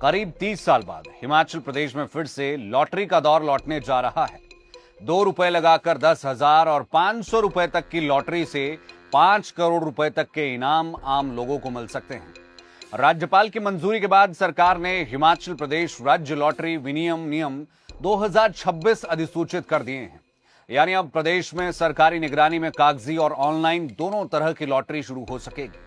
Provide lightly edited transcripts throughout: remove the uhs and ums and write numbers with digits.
करीब 30 साल बाद हिमाचल प्रदेश में फिर से लॉटरी का दौर लौटने जा रहा है। 2 रुपए लगाकर 10,000 और 500 रुपए तक की लॉटरी से 5 करोड़ रुपए तक के इनाम आम लोगों को मिल सकते हैं। राज्यपाल की मंजूरी के बाद सरकार ने हिमाचल प्रदेश राज्य लॉटरी विनियम नियम 2026 अधिसूचित कर दिए हैं। यानी अब प्रदेश में सरकारी निगरानी में कागजी और ऑनलाइन दोनों तरह की लॉटरी शुरू हो सकेगी।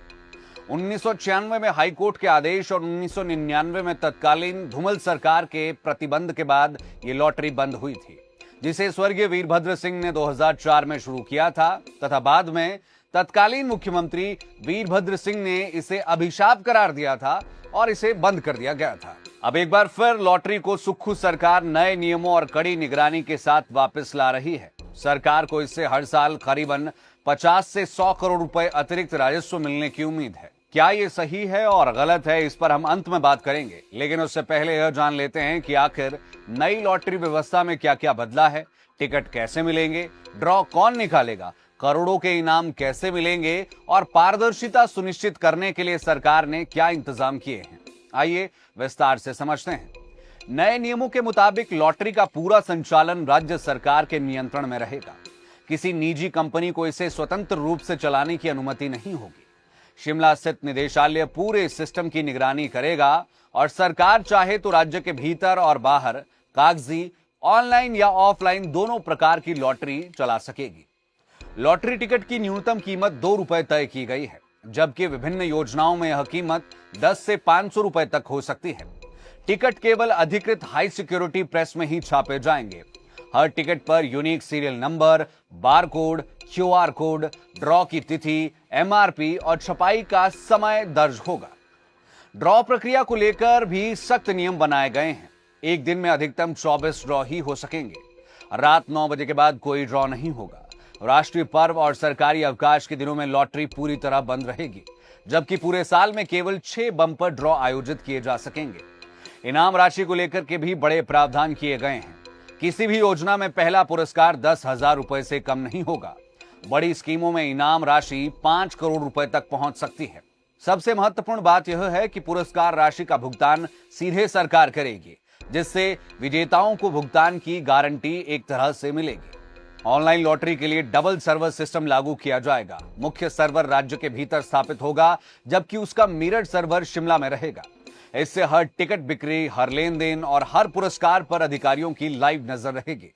1996 में हाईकोर्ट के आदेश और 1999 में तत्कालीन धूमल सरकार के प्रतिबंध के बाद ये लॉटरी बंद हुई थी, जिसे स्वर्गीय वीरभद्र सिंह ने 2004 में शुरू किया था तथा बाद में तत्कालीन मुख्यमंत्री वीरभद्र सिंह ने इसे अभिशाप करार दिया था और इसे बंद कर दिया गया था। अब एक बार फिर लॉटरी को सुक्खू सरकार नए नियमों और कड़ी निगरानी के साथ वापस ला रही है। सरकार को इससे हर साल करीबन 50 से 100 करोड़ रुपए अतिरिक्त राजस्व मिलने की उम्मीद है। क्या ये सही है और गलत है, इस पर हम अंत में बात करेंगे, लेकिन उससे पहले यह जान लेते हैं कि आखिर नई लॉटरी व्यवस्था में क्या क्या बदला है, टिकट कैसे मिलेंगे, ड्रॉ कौन निकालेगा, करोड़ों के इनाम कैसे मिलेंगे और पारदर्शिता सुनिश्चित करने के लिए सरकार ने क्या इंतजाम किए हैं। आइए विस्तार से समझते हैं। नए नियमों के मुताबिक लॉटरी का पूरा संचालन राज्य सरकार के नियंत्रण में रहेगा। किसी निजी कंपनी को इसे स्वतंत्र रूप से चलाने की अनुमति नहीं होगी। शिमला स्थित निदेशालय पूरे सिस्टम की निगरानी करेगा और सरकार चाहे तो राज्य के भीतर और बाहर कागजी, ऑनलाइन या ऑफलाइन दोनों प्रकार की लॉटरी चला सकेगी। लॉटरी टिकट की न्यूनतम कीमत 2 रुपए तय की गई है, जबकि विभिन्न योजनाओं में यह कीमत 10 से 500 रुपए तक हो सकती है। टिकट केवल अधिकृत हाई सिक्योरिटी प्रेस में ही छापे जाएंगे। हर टिकट पर unique serial number, barcode, QR code, draw की तिथि, एमआरपी और छपाई का समय दर्ज होगा। ड्रॉ प्रक्रिया को लेकर भी सख्त नियम बनाए गए हैं। एक दिन में अधिकतम 24 ड्रॉ ही हो सकेंगे। रात 9 बजे के बाद कोई ड्रॉ नहीं होगा। राष्ट्रीय पर्व और सरकारी अवकाश के दिनों में लॉटरी पूरी तरह बंद रहेगी, जबकि पूरे साल में केवल 6 बम्पर ड्रॉ आयोजित किए जा सकेंगे। इनाम राशि को लेकर के भी बड़े प्रावधान किए गए हैं। किसी भी योजना में पहला पुरस्कार 10,000 रुपए से कम नहीं होगा। बड़ी स्कीमों में इनाम राशि 5 करोड़ रुपए तक पहुंच सकती है। सबसे महत्वपूर्ण बात यह है कि पुरस्कार राशि का भुगतान सीधे सरकार करेगी, जिससे विजेताओं को भुगतान की गारंटी एक तरह से मिलेगी। ऑनलाइन लॉटरी के लिए डबल सर्वर सिस्टम लागू किया जाएगा। मुख्य सर्वर राज्य के भीतर स्थापित होगा, जबकि उसका मिरर सर्वर शिमला में रहेगा। इससे हर टिकट बिक्री, हर लेन देन और हर पुरस्कार पर अधिकारियों की लाइव नजर रहेगी।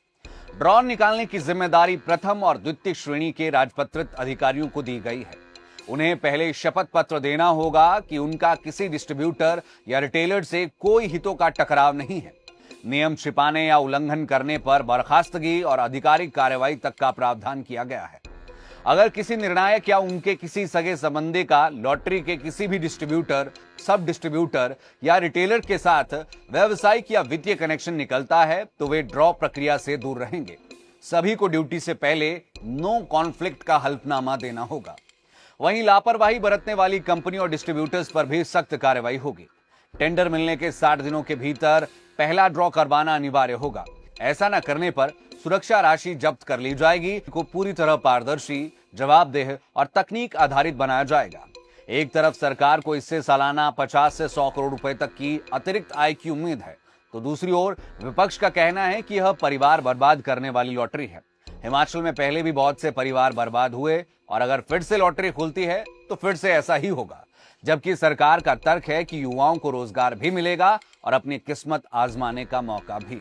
ड्रॉ निकालने की जिम्मेदारी प्रथम और द्वितीय श्रेणी के राजपत्रित अधिकारियों को दी गई है। उन्हें पहले शपथ पत्र देना होगा कि उनका किसी डिस्ट्रीब्यूटर या रिटेलर से कोई हितों का टकराव नहीं है। नियम छिपाने या उल्लंघन करने पर बर्खास्तगी और आधिकारिक कार्रवाई तक का प्रावधान किया गया है। अगर किसी निर्णायक या उनके किसी सगे संबंधी का लॉटरी के किसी भी डिस्ट्रीब्यूटर, सब डिस्ट्रीब्यूटर या रिटेलर के साथ व्यवसायिक या वित्तीय कनेक्शन निकलता है, तो वे ड्रॉ प्रक्रिया से दूर रहेंगे। सभी को ड्यूटी से पहले नो कॉन्फ्लिक्ट का हल्फनामा देना होगा। वहीं लापरवाही बरतने वाली कंपनी और डिस्ट्रीब्यूटर्स पर भी सख्त कार्रवाई होगी। टेंडर मिलने के 60 दिनों के भीतर पहला ड्रॉ करवाना अनिवार्य होगा। ऐसा न करने पर सुरक्षा राशि जब्त कर ली जाएगी। को पूरी तरह पारदर्शी, जवाबदेह और तकनीक आधारित बनाया जाएगा। एक तरफ सरकार को इससे सालाना 50 से 100 करोड़ रुपए तक की अतिरिक्त आय की उम्मीद है, तो दूसरी ओर विपक्ष का कहना है कि यह परिवार बर्बाद करने वाली लॉटरी है। हिमाचल में पहले भी बहुत से परिवार बर्बाद हुए और अगर फिर से लॉटरी खुलती है तो फिर से ऐसा ही होगा। जबकि सरकार का तर्क है कि युवाओं को रोजगार भी मिलेगा और अपनी किस्मत आजमाने का मौका भी।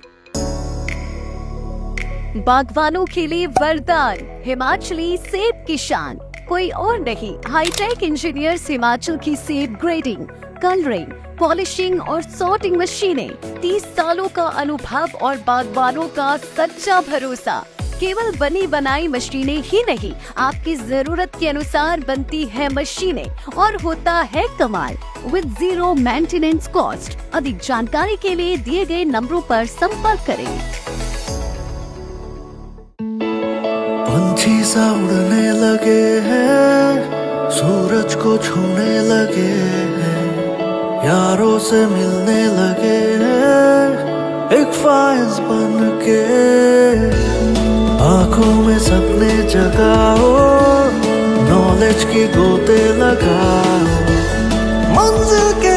बागवानों के लिए वरदान, हिमाचली सेब की शान कोई और नहीं। हाईटेक इंजीनियर्स हिमाचल की सेब ग्रेडिंग, कलरिंग, पॉलिशिंग और सॉर्टिंग मशीनें, 30 सालों का अनुभव और बागवानों का सच्चा भरोसा। केवल बनी बनाई मशीनें ही नहीं, आपकी जरूरत के अनुसार बनती है मशीनें और होता है कमाल, विद 0 मेंटेनेंस कॉस्ट। अधिक जानकारी के लिए दिए गए नंबरों पर संपर्क करें। पंछी सा उड़ने लगे हैं, सूरज को छूने लगे हैं, यारों से मिलने लगे हैं, एक फाइज बन के आंखों में सपने जगाओ, नॉलेज की गोते लगाओ, मंजिल के